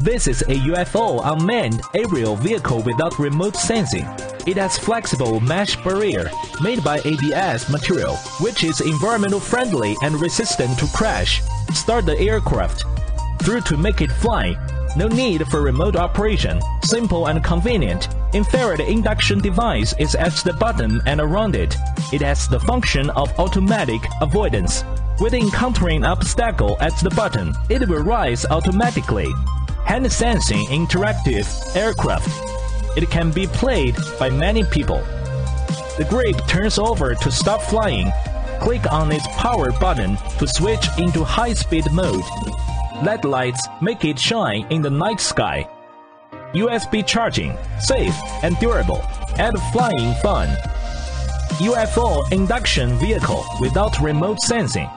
This is a UFO unmanned aerial vehicle without remote sensing. It has flexible mesh barrier made by ABS material, which is environmental friendly and resistant to crash. Start the aircraft. Through to make it fly. No need for remote operation. Simple and convenient. Infrared induction device is at the bottom and around it. It has the function of automatic avoidance. With encountering obstacle at the bottom, it will rise automatically. Hand sensing interactive aircraft. It can be played by many people. The grip turns over to stop flying. Click on its power button to switch into high-speed mode. LED lights make it shine in the night sky. USB charging, safe and durable. Add flying fun. UFO induction vehicle without remote sensing.